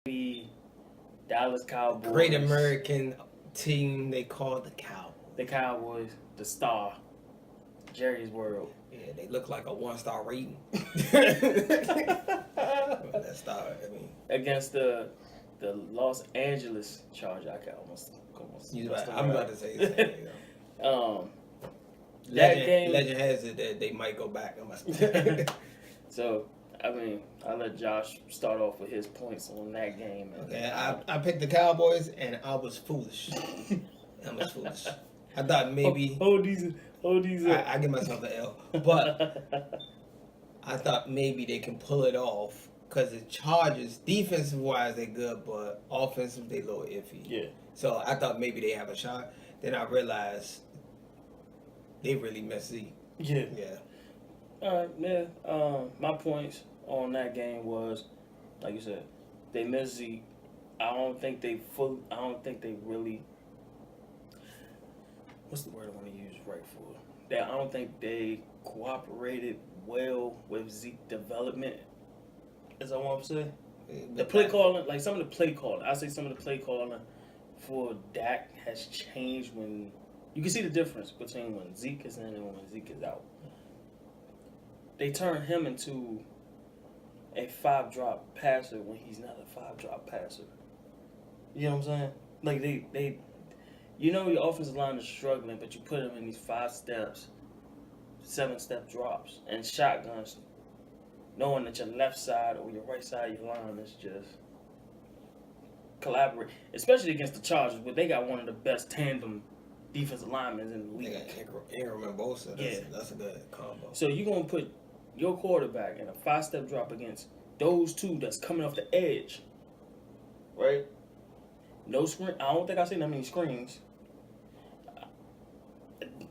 The Dallas Cowboys. Great American team they call the Cowboys. The Cowboys, the star, Jerry's World. Yeah, they look like a 1-star rating. That star, against the Los Angeles Chargers. I can almost I'm about to say the same thing. Legend has it that they might go back. So, I'll let Josh start off with his points on that game. Okay, I picked the Cowboys, and I was foolish. I thought maybe... I give myself an L. But I thought maybe they can pull it off. Because the Chargers, defensive-wise, they're good, but offensive, they a little iffy. Yeah. So I thought maybe they have a shot. Then I realized they really messed Zeke. Yeah. Yeah. All right, yeah. My points on that game was, like you said, they missed Zeke. I don't think they really. What's the word I want to use right for? I don't think they cooperated well with Zeke development. Is that what I'm saying? The play calling, like some of the play calling, I say some of the play calling for Dak has changed when you can see the difference between when Zeke is in and when Zeke is out. They turn him into a 5-drop passer when he's not a 5-drop passer. You know what I'm saying? Like they your offensive line is struggling, but you put them in these 5 steps, 7-step drops and shotguns, knowing that your left side or your right side of your line is just collaborate, especially against the Chargers, where they got one of the best tandem defensive linemen in the league. They got Ingram and Bosa. That's a good combo. So you're going to put your quarterback in a 5-step drop against those two that's coming off the edge, right? No screen. I don't think I've seen that many screens.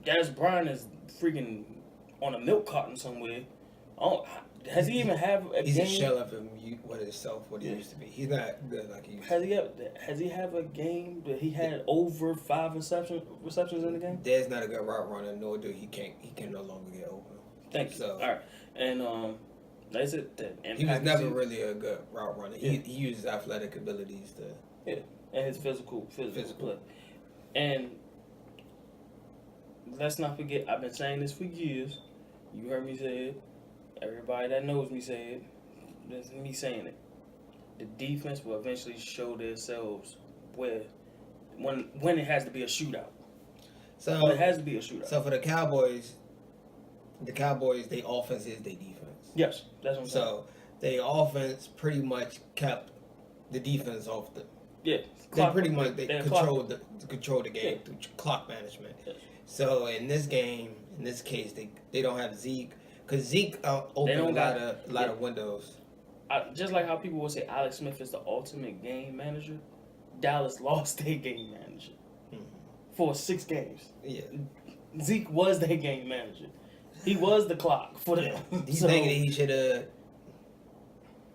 Dennis Bryant is freaking on a milk carton somewhere. Has he even have a He's game? a shell of what he used to be. He's not good like he used to be. Has he have a game that he had over 5 receptions in the game? Dad's not a good route runner, nor do he can no longer get open. Thank you. So, all right. And that's it. He was never really a good route runner. He uses athletic abilities to and his physical play. And let's not forget, I've been saying this for years. You heard me say it. Everybody that knows me say it. This is me saying it. The defense will eventually show themselves when it has to be a shootout. So when it has to be a shootout. So for the Cowboys, their offense is their defense. Yes, that's what I'm saying. So their offense pretty much kept the defense off the. Yeah, they controlled the game through clock management. Yes. So in this case, they don't have Zeke. Because Zeke opened a lot of windows. Just like how people will say Alex Smith is the ultimate game manager, Dallas lost their game manager for 6 games. Yeah, Zeke was their game manager. He was the clock for them. He's thinking he should have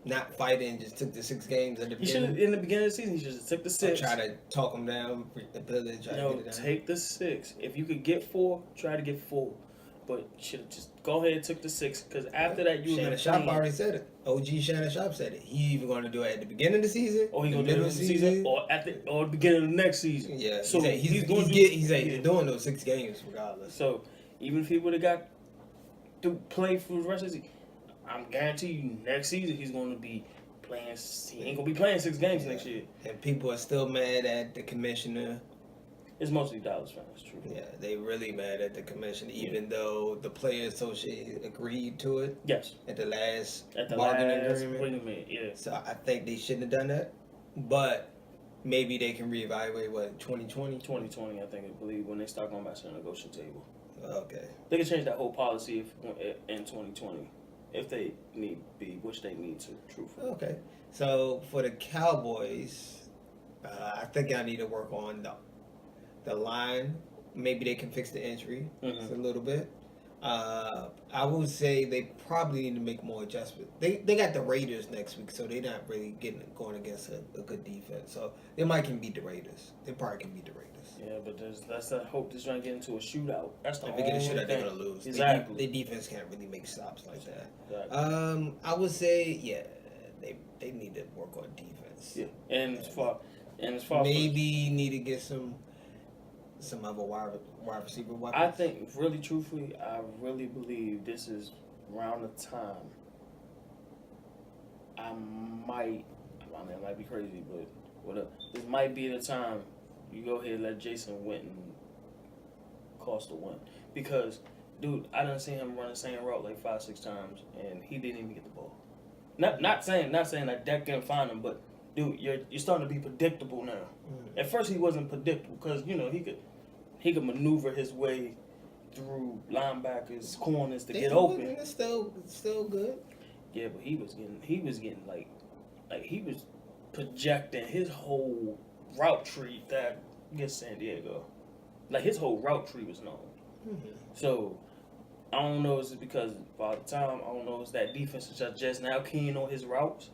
not fighting and just took the 6 games at the beginning. He should have, in the beginning of the season, he should have took the 6. Try to talk him down, take the 6. If you could get 4, try to get 4. But should have just go ahead and took the 6, because after that you Shannon Sharp already said it. OG Shannon Sharp said it. He either going to do it at the beginning of the season, or he going to do it in the season, or the beginning of the next season. Yeah. So he's doing those 6 games regardless. So even if he would have got to play for the rest of the season, I'm guarantee you next season he's going to be playing. He ain't going to be playing 6 games next year. And people are still mad at the commissioner. It's mostly Dallas fans, true. Yeah, they really mad at the commission, even though the Players Association agreed to it. Yes. At the last bargaining agreement. Yeah. So I think they shouldn't have done that, but maybe they can reevaluate 2020. 2020, I believe when they start going back to the negotiation table. Okay. They can change that whole policy in 2020 if they need be, which they need to. Truthfully. Okay. So for the Cowboys, I think I need to work on the line. Maybe they can fix the injury a little bit. I would say they probably need to make more adjustments. They got the Raiders next week, so they're not really going against a good defense. So they might can beat the Raiders. They probably can beat the Raiders. Yeah, but that's the hope they're trying to get into a shootout. That's the if they get a shootout, they're going to lose. Exactly. Their defense can't really make stops like that. Exactly. I would say, they need to work on defense. defense. Yeah, and as far maybe need to get some other wide receiver weapons. I think, really, truthfully, I really believe this is around the time. I mean, it might be crazy, but whatever. This might be the time you go ahead and let Jason Witten cost a win. Because, dude, I done seen him run the same route like 5-6 times, and he didn't even get the ball. Not saying that Dak didn't find him, but dude, you're starting to be predictable now. Mm-hmm. At first, he wasn't predictable because he could maneuver his way through linebackers, corners to get open. It's still good. Yeah, but he was getting like he was projecting his whole route tree that against San Diego. Like his whole route tree was known. Mm-hmm. So I don't know if it's because by the time I don't know if that defense is just now keen on his routes.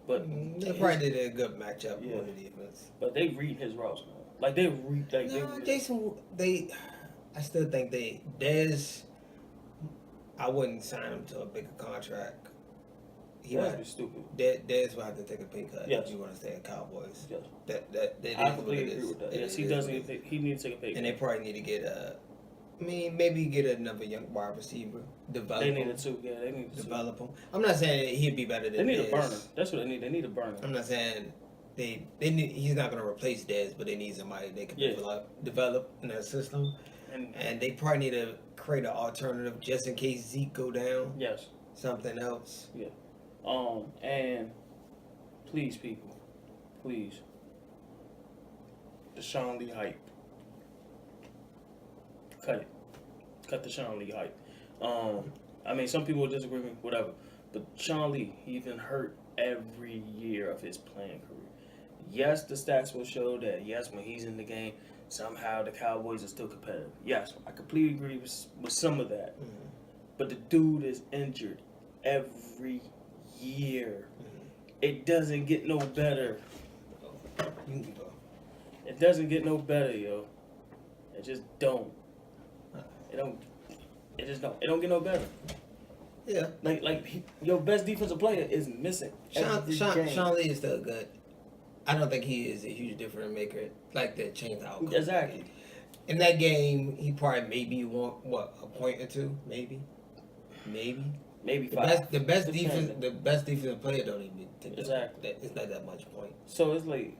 But they probably did a good matchup on the defense. But they read his routes now. Like they read Jason, I still think Dez, I wouldn't sign him to a bigger contract. He would be stupid. Dez will have to take a pay cut if you want to stay in Cowboys. Yes. That I completely agree with that. Yes, he does need to take a pay cut. And they probably need to get maybe get another young wide receiver. Develop they needed to. Yeah, they need to develop him. I'm not saying he'd be better than They need Dez. a burner. That's what they need. They need a burner. I'm not saying they need. He's not going to replace Dez, but they need somebody they can develop in that system. And they probably need to create an alternative just in case Zeke go down. Yes. Something else. Yeah. And please, people, please, the Sean Lee hype. Cut it. Cut the Sean Lee hype. I mean, some people will disagree with me, whatever. But Sean Lee, he's been hurt every year of his playing career. Yes, the stats will show that, yes, when he's in the game, somehow the Cowboys are still competitive. Yes, I completely agree with some of that. Mm-hmm. But the dude is injured every year. Mm-hmm. It doesn't get no better. It doesn't get no better, yo. It just don't. It just don't. It don't get no better. Yeah. Like your best defensive player is missing. Sean Lee is still good. I don't think he is a huge difference maker like that changed the outcome. Exactly. In that game, he probably maybe won a point or two, maybe 5. The best defensive player don't even exactly. It's not that much point. So it's like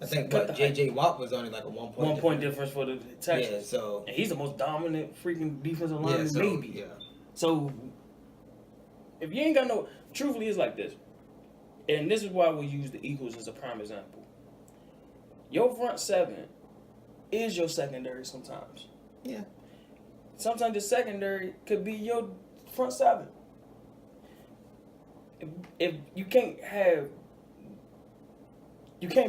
I think J.J. Watt was only like a 1 point. 1 point difference for the Texans. Yeah, so and he's the most dominant freaking defensive lineman, maybe. Yeah. So if you ain't got no, truthfully, it's like this, and this is why we use the Eagles as a prime example. Your front seven is your secondary sometimes. Yeah. Sometimes the secondary could be your front seven. If you can't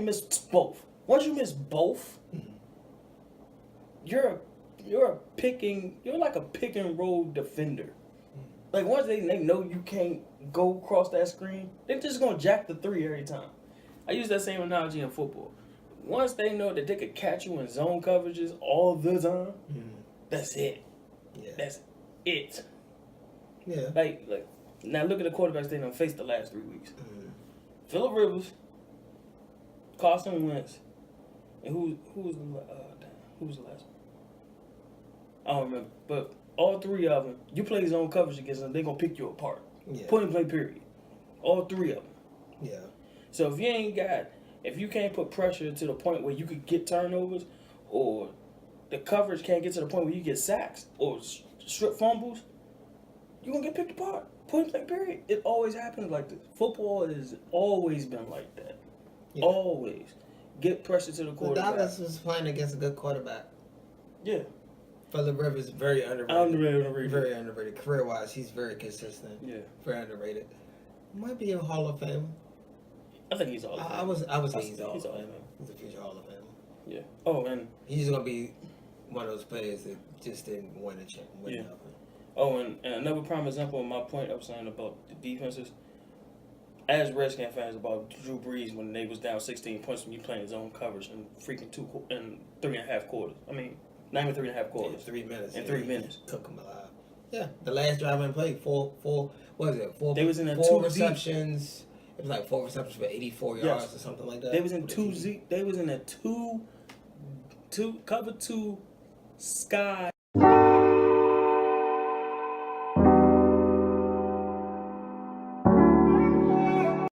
miss both. Once you miss both, you're like a pick and roll defender. Like once they know you can't go across that screen, they're just gonna jack the 3 every time. I use that same analogy in football. Once they know that they could catch you in zone coverages all the time, that's it. Yeah. That's it. Yeah. Like now look at the quarterbacks they done faced the last 3 weeks. Phillip Rivers, Carson Wentz, and who was the last one? I don't remember. But all 3 of them, you play zone coverage against them, they're gonna pick you apart. Yeah. Point and play period. All 3 of them. Yeah. So if you can't put pressure to the point where you could get turnovers, or the coverage can't get to the point where you get sacks or strip fumbles, you're gonna get picked apart. Point and play period. It always happens like this. Football has always been like that. Yeah. Always. Get pressure to the quarterback. Dallas was playing against a good quarterback. Yeah. Phillip Rivers is very underrated. Very underrated. underrated. Career-wise, he's very consistent. Yeah. Very underrated. Might be a Hall of Fame. I think he's Hall of Fame. I would say he's Hall of Fame. Fame. He's a future Hall of Fame. Yeah. Oh, and he's going to be one of those players that just didn't win a chip. Yeah. Oh, and another prime example of my point I was saying about the defenses. As Redskins fans about Drew Brees when they was down 16 points when you playing zone coverage in freaking 3.5 quarters. I mean, not even 3.5 quarters. Yeah, 3 minutes. In 3 minutes. Cook them alive. Yeah. The last drive I played, four. What was it? Four. They was in a 4 receptions. It was like 4 receptions for 84 yards or something like that. They was in They was in a cover two sky